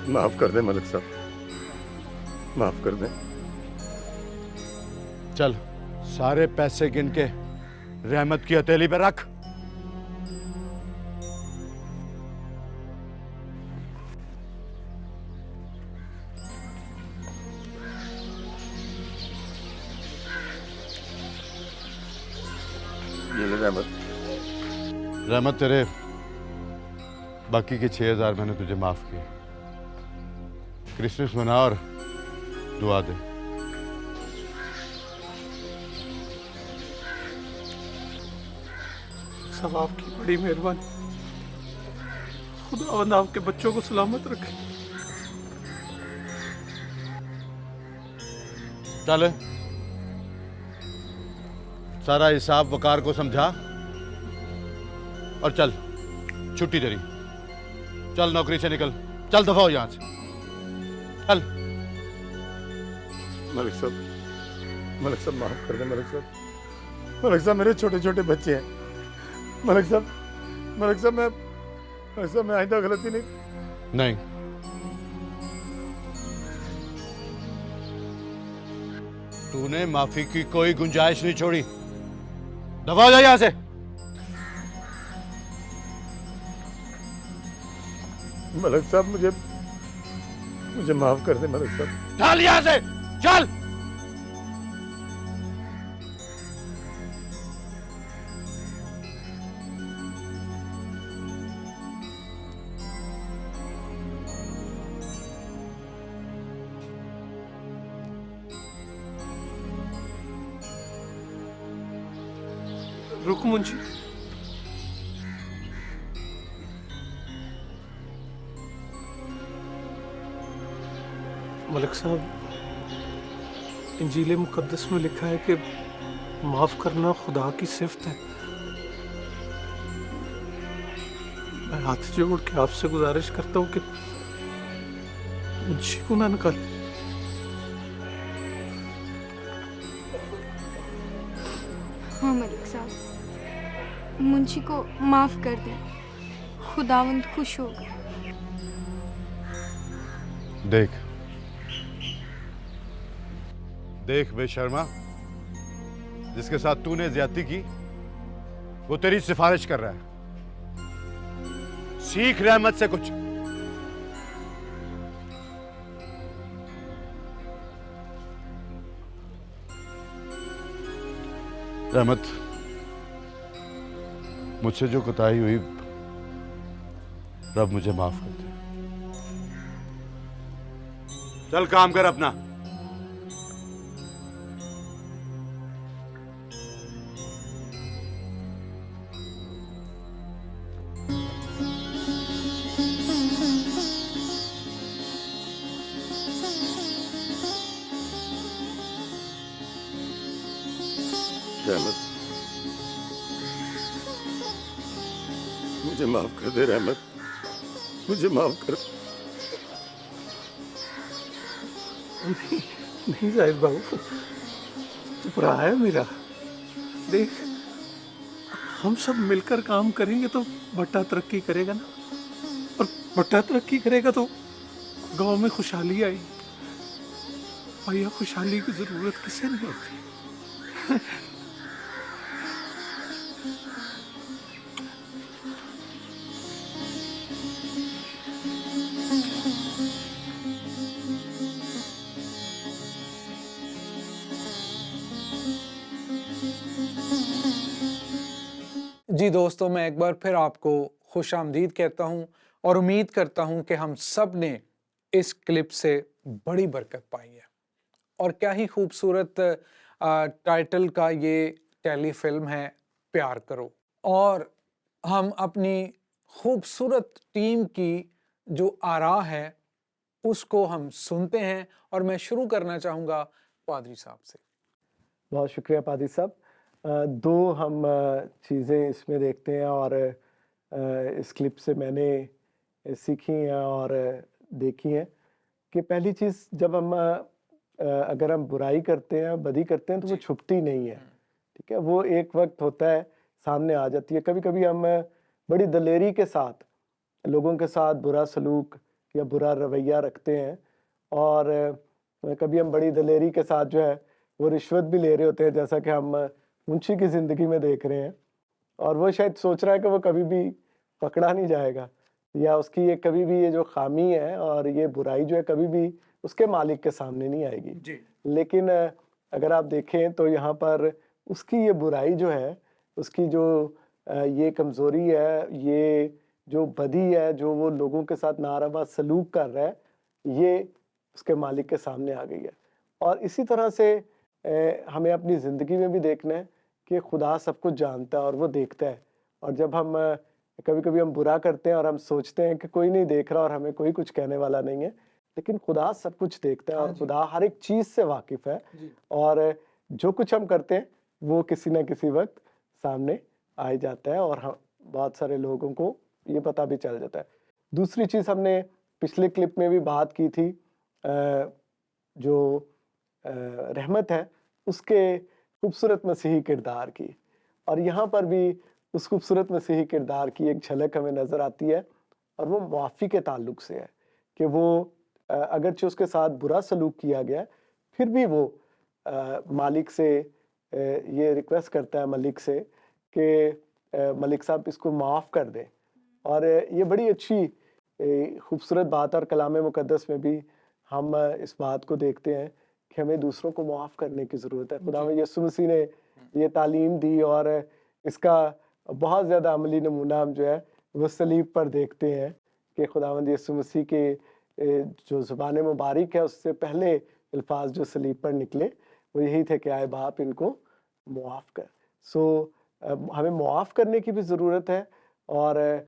माफ कर दें मलिक साहब, माफ कर दें। चल सारे पैसे गिन के रहमत की हथेली पे रख। ये ले रहमत। रहमत तेरे बाकी के 6,000 मैंने तुझे माफ किए। क्रिसमस मना और दुआ दे। सब आपकी बड़ी मेहरबानी। खुदावंद आपके बच्चों को सलामत रखे। चल सारा हिसाब वकार को समझा और चल, छुट्टी तेरी। चल नौकरी से निकल, चल दफा हो यहां से, चल। मलिक साहब माफ कर दें मलिक साहब। मलिक साहब मेरे छोटे छोटे बच्चे हैं। मलिक साहब मैं आइंदा गलती नहीं। तूने माफी की कोई गुंजाइश नहीं छोड़ी। दफा हो जा यहां से। मलिक साहब मुझे माफ कर दें मलिक साहब। चल यहां से, चल। रुक मुंशी, मलिक साहब, इंजील मुकद्दस में लिखा है कि माफ करना खुदा की सिफ्त है। मैं हाथ जोड़ के आपसे गुजारिश करता हूँ कि मुंशी को ना निकाल। हाँ मलिक साहब, मुंशी को माफ कर दें, खुदावंद खुश होगा। देख बेशर्मा, जिसके साथ तूने ज्यादती की वो तेरी सिफारिश कर रहा है। सीख रहमत से कुछ। रहमत, मुझसे जो कोताही हुई रब मुझे माफ कर दे। चल काम कर अपना। रहमत, मुझे माफ कर दे रहमत, मुझे माफ कर। नहीं जाहिद बाबू, तू भरा है मेरा। देख, हम सब मिलकर काम करेंगे तो भट्टा तरक्की करेगा ना, और भट्टा तरक्की करेगा तो गांव में खुशहाली आएगी। भैया, खुशहाली की जरूरत किसे नहीं होती। जी दोस्तों, मैं एक बार फिर आपको खुश आमदीद कहता हूँ और उम्मीद करता हूँ कि हम सब ने इस क्लिप से बड़ी बरकत पाई है। और क्या ही खूबसूरत टाइटल का ये टेलीफिल्म है, प्यार करो। और हम अपनी खूबसूरत टीम की जो आरा है उसको हम सुनते हैं, और मैं शुरू करना चाहूँगा पादरी साहब से। बहुत शुक्रिया पादरी साहब। दो हम चीज़ें इसमें देखते हैं और इस क्लिप से मैंने सीखी हैं और देखी हैं कि पहली चीज़, जब हम अगर हम बुराई करते हैं, बदी करते हैं, तो वो छुपती नहीं है। ठीक है, वो एक वक्त होता है सामने आ जाती है। कभी कभी हम बड़ी दलेरी के साथ लोगों के साथ बुरा सलूक या बुरा रवैया रखते हैं, और कभी हम बड़ी दलेरी के साथ जो है वो रिश्वत भी ले रहे होते हैं, जैसा कि हम मुंशी की ज़िंदगी में देख रहे हैं, और वो शायद सोच रहा है कि वो कभी भी पकड़ा नहीं जाएगा, या उसकी ये कभी भी ये जो खामी है और ये बुराई जो है कभी भी उसके मालिक के सामने नहीं आएगी। जी। लेकिन अगर आप देखें तो यहाँ पर उसकी ये बुराई जो है, उसकी जो ये कमज़ोरी है, ये जो बदी है, जो वो लोगों के साथ नारवा सलूक कर रहा है, ये उसके मालिक के सामने आ गई है। और इसी तरह से हमें अपनी ज़िंदगी में भी देखना है कि खुदा सब कुछ जानता है और वो देखता है। और जब हम कभी-कभी हम बुरा करते हैं और हम सोचते हैं कि कोई नहीं देख रहा और हमें कोई कुछ कहने वाला नहीं है, लेकिन खुदा सब कुछ देखता है हाँ और जी। खुदा हर एक चीज़ से वाकिफ़ है, जी। और जो कुछ हम करते हैं वो किसी न किसी वक़्त सामने आ ही जाता है, और हम बहुत सारे लोगों को ये पता भी चल जाता है। दूसरी चीज़ हमने पिछले क्लिप में भी बात की थी, जो रहमत है उसके खूबसूरत मसीही किरदार की, और यहाँ पर भी उस खूबसूरत मसीही किरदार की एक झलक हमें नज़र आती है, और वो मुआफ़ी के ताल्लुक से है कि वो अगरचे उसके साथ बुरा सलूक किया गया है, फिर भी वो मालिक से ये रिक्वेस्ट करता है मलिक से कि मलिक साहब इसको माफ़ कर दें। और ये बड़ी अच्छी खूबसूरत बात, और कलाम मुक़द्दस में भी हम इस बात को देखते हैं कि हमें दूसरों को माफ़ करने की ज़रूरत है। खुदावंद यीशु मसीह ने ये तालीम दी, और इसका बहुत ज़्यादा अमली नमूना हम जो है वो सलीब पर देखते हैं कि खुदावंद यीशु मसीह के जो ज़ुबान मुबारक है उससे पहले अल्फाज जो सलीब पर निकले वो यही थे कि आए बाप इनको मुआफ़ कर। हमें मुआफ़ करने की भी ज़रूरत है, और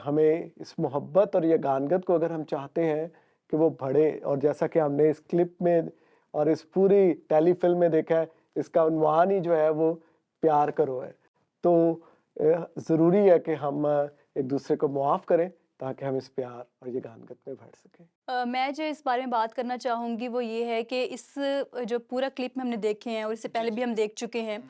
हमें इस मोहब्बत और ये गानगत को अगर हम चाहते हैं कि वो बढ़े, और जैसा कि हमने इस क्लिप में और इस पूरी टेलीफिल्म में देखा है, इसका उन्वान ही जो है वो प्यार करो है। तो ज़रूरी है कि हम एक दूसरे को मुआफ़ करें ताकि हम इस प्यार और ये गानगत में बढ़ सकें। मैं जो इस बारे में बात करना चाहूँगी वो ये है कि इस जो पूरा क्लिप में हमने देखे हैं और इससे पहले भी हम देख चुके हैं।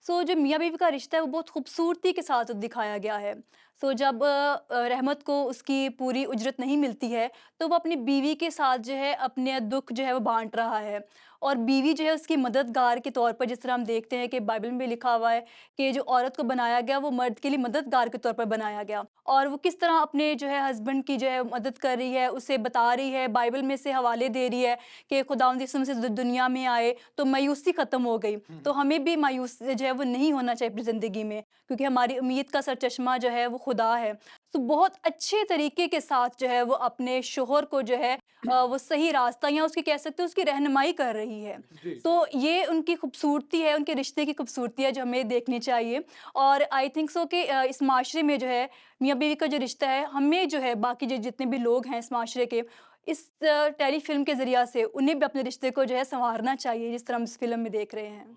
सो जो मियाँ बीवी का रिश्ता है वो बहुत खूबसूरती के साथ दिखाया गया है। सो जब रहमत को उसकी पूरी उजरत नहीं मिलती है तो वो अपनी बीवी के साथ जो है अपने दुख जो है वो बांट रहा है, और बीवी जो है उसकी मददगार के तौर पर, जिस तरह हम देखते हैं कि बाइबल में भी लिखा हुआ है कि जो औरत को बनाया गया वो मर्द के लिए मददगार के तौर पर बनाया गया, और वो किस तरह अपने जो है हस्बैंड की जो है मदद कर रही है, उसे बता रही है, बाइबल में से हवाले दे रही है कि खुदावंद यीशु मसीह दुनिया में आए तो मायूसी ख़त्म हो गई। तो हमें भी मायूस जो है वो नहीं होना चाहिए अपनी ज़िंदगी में, क्योंकि हमारी उम्मीद का सरचश्मा जो है वो खुदा है। तो बहुत अच्छे तरीके के साथ जो है वो अपने शोहर को जो है वो सही रास्ता, या उसकी कह सकते हैं उसकी रहनुमाई कर रही है। तो ये उनकी खूबसूरती है, उनके रिश्ते की खूबसूरती है जो हमें देखनी चाहिए। और आई थिंक सो कि इस माशरे में जो है मियाँ बीवी का जो रिश्ता है, हमें जो है बाकी जो जितने भी लोग हैं इस माशरे के, इस टेलीफिल्म के ज़रिया से उन्हें भी अपने रिश्ते को जो है संवारना चाहिए, जिस तरह हम इस फिल्म में देख रहे हैं।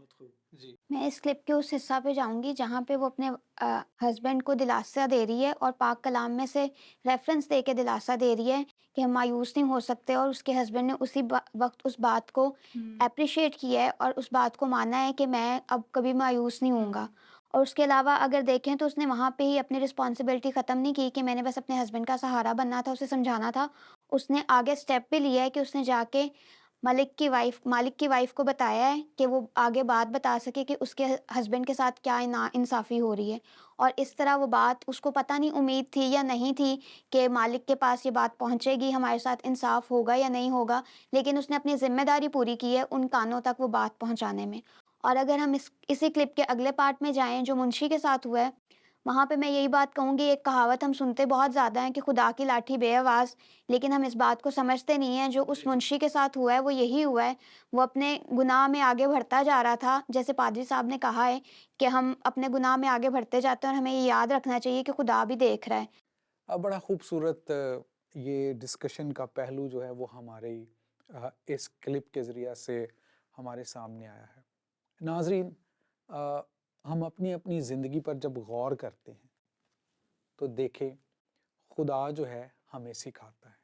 जी। मैं इस क्लिप के उस हिस्सा पे जाऊंगी जहाँ पे वो अपने हस्बैंड को दिलासा दे रही है, और पाक कलाम में से रेफरेंस दे के दिलासा दे रही है कि हम मायूस नहीं हो सकते, और उसके हस्बैंड ने उसी वक्त उस बात को अप्रिशिएट किया है और उस बात को माना है कि मैं अब कभी मायूस नहीं होऊंगा। और उसके अलावा अगर देखें तो उसने वहाँ पे ही अपनी रिस्पॉन्सिबिलिटी ख़त्म नहीं की कि मैंने बस अपने हस्बैंड का सहारा बनना था, उसे समझाना था। उसने आगे स्टेप भी लिया है कि उसने जाके मालिक की वाइफ को बताया है कि वो आगे बात बता सके कि उसके हस्बैंड के साथ क्या नाइंसाफ़ी हो रही है। और इस तरह वो बात, उसको पता नहीं उम्मीद थी या नहीं थी कि मालिक के पास ये बात पहुंचेगी, हमारे साथ इंसाफ होगा या नहीं होगा, लेकिन उसने अपनी ज़िम्मेदारी पूरी की है उन कानों तक वो बात पहुंचाने में। और अगर हम इसी क्लिप के अगले पार्ट में जाएँ जो मुंशी के साथ हुआ है, वहाँ पे मैं यही बात कहूँगी, एक कहावत हम सुनते बहुत ज़्यादा हैं कि खुदा की लाठी बेआवाज़, लेकिन हम इस बात को समझते नहीं हैं। जो उस मुंशी के साथ हुआ है वो यही हुआ है। वो अपने गुनाह में आगे बढ़ता जा रहा था, जैसे पादरी साहब ने कहा है कि हम अपने गुनाह में आगे बढ़ते जाते हैं और हमें ये याद रखना चाहिए कि खुदा भी देख रहा है। बड़ा खूबसूरत ये डिस्कशन का पहलू जो है वो हमारे इस क्लिप के ज़रिया से हमारे सामने आया है। नाज़रीन, हम अपनी अपनी ज़िंदगी पर जब गौर करते हैं तो देखें, खुदा जो है हमें सिखाता है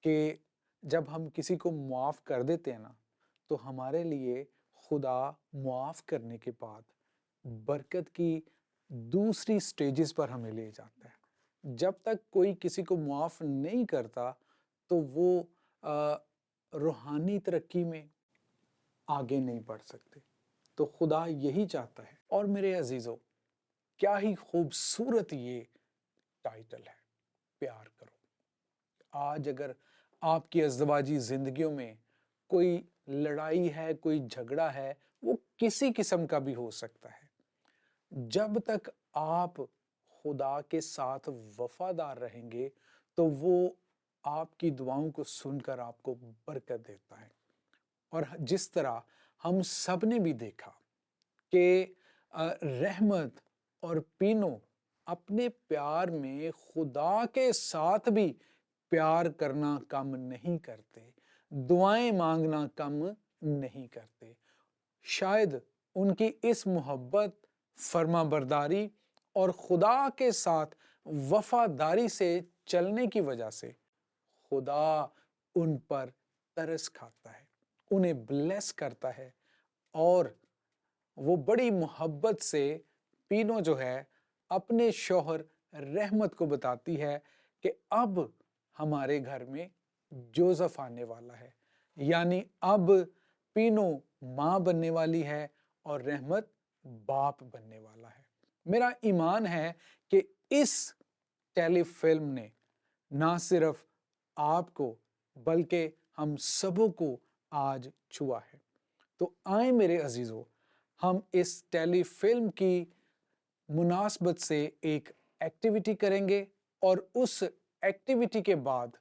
कि जब हम किसी को मुआफ़ कर देते हैं ना, तो हमारे लिए खुदा मुआफ़ करने के बाद बरकत की दूसरी स्टेजेस पर हमें ले जाता है। जब तक कोई किसी को मुआफ़ नहीं करता तो वो रूहानी तरक्की में आगे नहीं बढ़ सकते। तो खुदा यही चाहता है। और मेरे अजीज़ों, क्या ही खूबसूरत ये टाइटल है, प्यार करो। आज अगर आपकी अज़दवाजी ज़िंदगियों में कोई लड़ाई है, कोई झगड़ा है, वो किसी किस्म का भी हो सकता है, जब तक आप खुदा के साथ वफादार रहेंगे तो वो आपकी दुआओं को सुनकर आपको बरकत देता है। और जिस तरह हम सब ने भी देखा कि रहमत और पीनो अपने प्यार में खुदा के साथ भी प्यार करना कम नहीं करते, दुआएं मांगना कम नहीं करते। शायद उनकी इस मोहब्बत, फर्माबरदारी और खुदा के साथ वफादारी से चलने की वजह से खुदा उन पर तरस खाता है, उन्हें ब्लेस करता है। और वो बड़ी मोहब्बत से पीनो जो है अपने शौहर रहमत को बताती है कि अब हमारे घर में जोसेफ आने वाला है, यानी अब पीनो माँ बनने वाली है और रहमत बाप बनने वाला है। मेरा ईमान है कि इस टेलीफिल्म ने ना सिर्फ आपको बल्कि हम सबों को आज छुआ है। तो आए मेरे अजीज़ों, हम इस टेलीफिल्म की मुनासबत से एक एक्टिविटी करेंगे और उस एक्टिविटी के बाद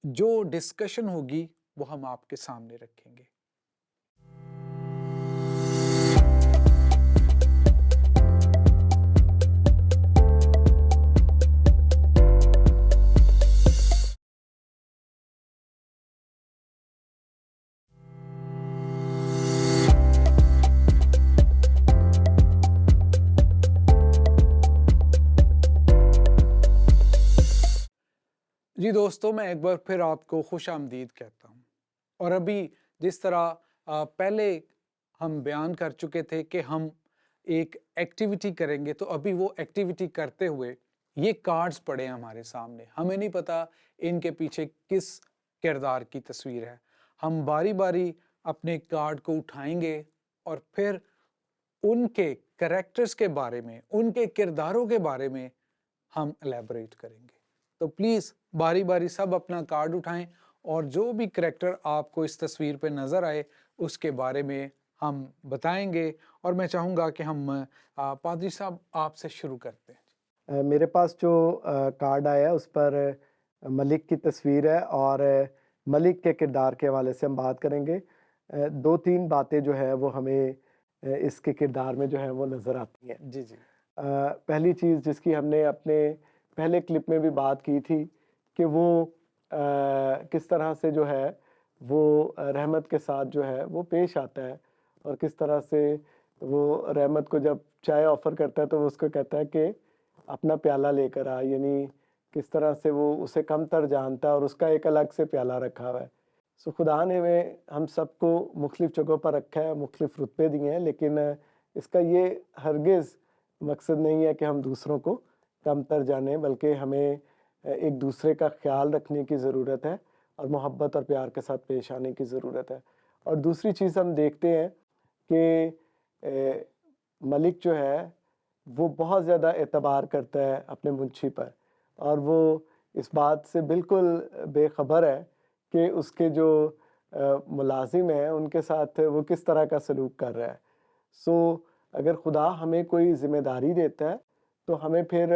जो डिस्कशन होगी वो हम आपके सामने रखेंगे। जी दोस्तों, मैं एक बार फिर आपको खुशामदीद कहता हूँ। और अभी जिस तरह पहले हम बयान कर चुके थे कि हम एक एक्टिविटी करेंगे, तो अभी वो एक्टिविटी करते हुए ये कार्ड्स पड़े हैं हमारे सामने। हमें नहीं पता इनके पीछे किस किरदार की तस्वीर है। हम बारी बारी अपने कार्ड को उठाएंगे और फिर उनके कैरेक्टर्स के बारे में, उनके किरदारों के बारे में हम एलैबोरेट करेंगे। तो प्लीज़ बारी बारी सब अपना कार्ड उठाएं और जो भी करैक्टर आपको इस तस्वीर पे नज़र आए उसके बारे में हम बताएंगे। और मैं चाहूँगा कि हम पादरी साहब आपसे शुरू करते हैं। मेरे पास जो कार्ड आया है उस पर मलिक की तस्वीर है और मलिक के किरदार के हवाले से हम बात करेंगे। दो तीन बातें जो है वो हमें इसके किरदार में जो है वो नज़र आती हैं। जी जी। पहली चीज़ जिसकी हमने अपने पहले क्लिप में भी बात की थी कि वो किस तरह से जो है वो रहमत के साथ जो है वो पेश आता है और किस तरह से वो रहमत को जब चाय ऑफ़र करता है तो वो उसको कहता है कि अपना प्याला लेकर आ, यानी किस तरह से वो उसे कमतर जानता है और उसका एक अलग से प्याला रखा हुआ है। सो खुदा ने हमें हम सबको मुख्तलिफ़ जगहों पर रखा है, मुख्तलिफ़ रुतबे दिए हैं, लेकिन इसका ये हरगिज़ मकसद नहीं है कि हम दूसरों को कमतर जाने, बल्कि हमें एक दूसरे का ख्याल रखने की ज़रूरत है और मोहब्बत और प्यार के साथ पेश आने की ज़रूरत है। और दूसरी चीज़ हम देखते हैं कि मलिक जो है वो बहुत ज़्यादा एतबार करता है अपने मुंशी पर और वो इस बात से बिल्कुल बेखबर है कि उसके जो मुलाजिम हैं उनके साथ वो किस तरह का सलूक कर रहा है। सो अगर खुदा हमें कोई ज़िम्मेदारी देता है तो हमें फिर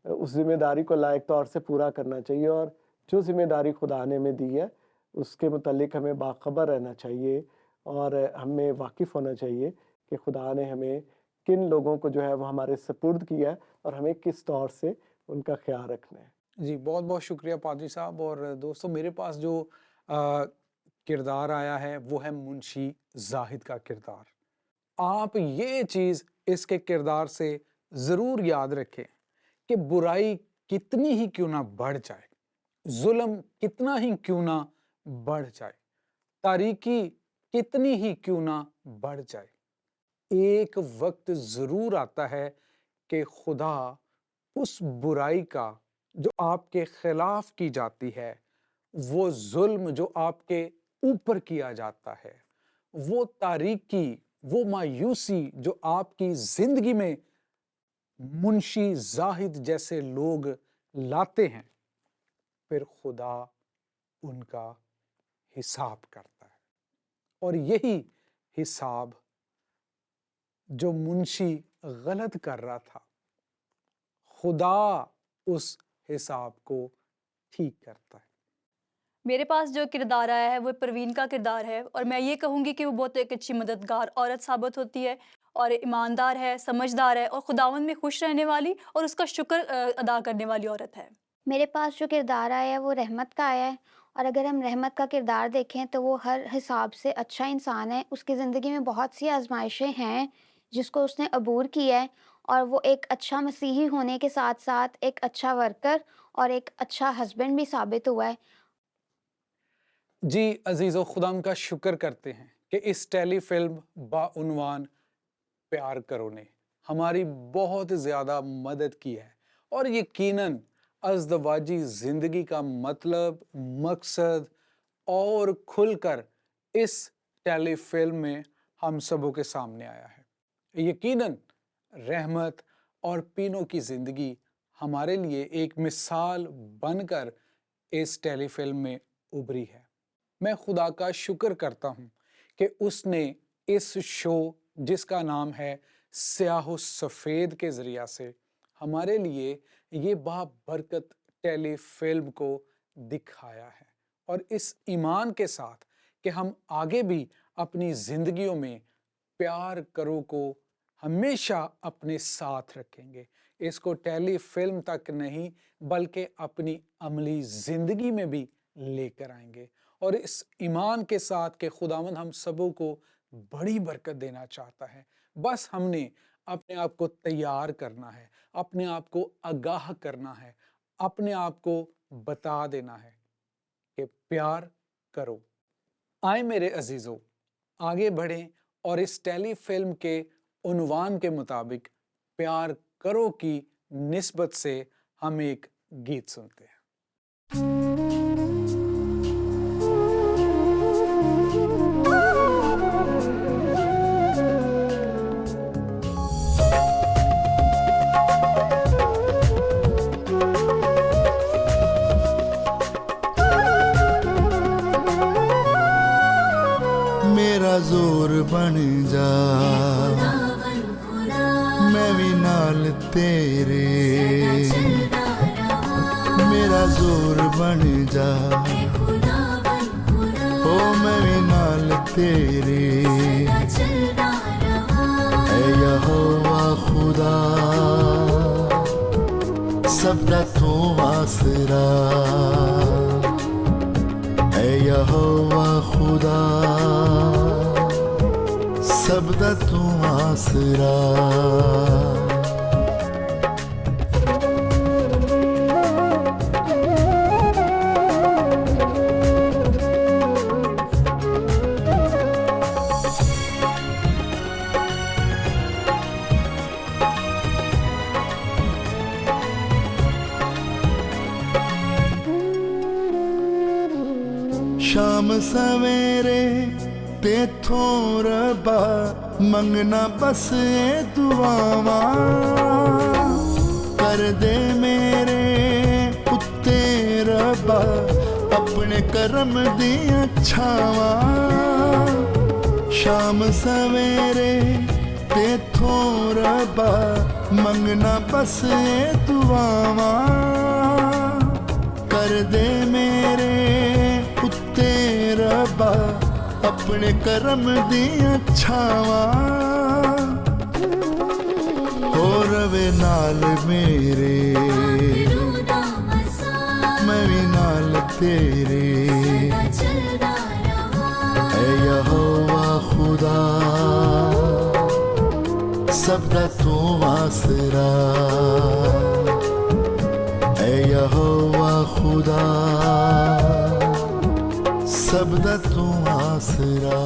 उस ज़िम्मेदारी को लायक तौर से पूरा करना चाहिए और जो ज़िम्मेदारी खुदा ने हमें दी है उसके मुतालिक हमें बाखबर रहना चाहिए और हमें वाकिफ़ होना चाहिए कि खुदा ने हमें किन लोगों को जो है वो हमारे सपुर्द किया है और हमें किस तौर से उनका ख्याल रखना है। जी, बहुत बहुत शुक्रिया पादरी साहब। और दोस्तों, मेरे पास जो किरदार आया है वो है मुंशी जाहिद का किरदार। आप ये चीज़ इसके किरदार से ज़रूर याद रखें कि बुराई कितनी ही क्यों ना बढ़ जाए, जुल्म कितना ही क्यों ना बढ़ जाए, तारीकी कितनी ही क्यों ना बढ़ जाए, एक वक्त ज़रूर आता है कि खुदा उस बुराई का जो आपके खिलाफ की जाती है, वो जुल्म जो आपके ऊपर किया जाता है, वो तारीकी, वो मायूसी जो आपकी जिंदगी में मुंशी जाहिद जैसे लोग लाते हैं, फिर खुदा उनका हिसाब करता है। और यही हिसाब जो मुंशी गलत कर रहा था, खुदा उस हिसाब को ठीक करता है। मेरे पास जो किरदार आया है वो परवीन का किरदार है, और मैं ये कहूँगी कि वो बहुत एक अच्छी मददगार औरत साबित होती है, और ईमानदार है, समझदार है, और खुदावंद में खुश रहने वाली और उसका शुक्र अदा करने वाली औरत है। मेरे पास जो किरदार आया है वो रहमत का आया है, और अगर हम रहमत का किरदार देखें तो वो हर हिसाब से अच्छा इंसान है। उसकी ज़िंदगी में बहुत सी आजमाइशें हैं जिसको उसने अबूर किया है, और वो एक अच्छा मसीही होने के साथ साथ एक अच्छा वर्कर और एक अच्छा हस्बैंड भी साबित हुआ है। जी अजीज़ो, खुदाम का शुक्र करते हैं कि इस टेली फिल्म बाउनवान प्यार करो ने हमारी बहुत ज़्यादा मदद की है, और यकीनन अज़दवाजी ज़िंदगी का मतलब, मकसद और खुलकर इस टेली फिल्म में हम सबों के सामने आया है। यकीनन रहमत और पीनो की ज़िंदगी हमारे लिए एक मिसाल बनकर इस टेली फिल्म में उभरी है। मैं खुदा का शुक्र करता हूँ कि उसने इस शो जिसका नाम है स्याह सफ़ेद के ज़रिया से हमारे लिए ये बाबरकत टेली फिल्म को दिखाया है, और इस ईमान के साथ कि हम आगे भी अपनी ज़िंदगियों में प्यार करो को हमेशा अपने साथ रखेंगे। इसको टेली फिल्म तक नहीं बल्कि अपनी अमली ज़िंदगी में भी लेकर आएंगे, और इस ईमान के साथ कि खुदावंद हम सबों को बड़ी बरकत देना चाहता है। बस हमने अपने आप को तैयार करना है, अपने आप को आगाह करना है, अपने आप को बता देना है कि प्यार करो। आए मेरे अजीज़ों, आगे बढ़ें और इस टेली फिल्म के उन्वान के मुताबिक प्यार करो की निस्बत से हम एक गीत सुनते हैं। मेरा जोर बन जा, मैं भी नाल तेरे, मेरा जोर बन जा, ओ मैं भी नाल तेरे, ऐ यहोवा खुदा सबदा तू आसरा, ऐ यहोवा खुदा सबदा तू आसरा। शाम सवेरे तेथों रबा मंगना बस ए दुआवां, कर दे मेरे उत्ते रबा अपने करम दियां छावां। शाम सवेरे तेथों रबा मंगना बस ए दुआवां, कर दे मेरे उत्ते रबा अपने करम दियां छावां। हो रवे नाल मेरे, मैं भी नाल तेरे, ऐ यहोवा खुदा सबदा तू आसरा, ऐ यहोवा खुदा सबदा तू आसरा।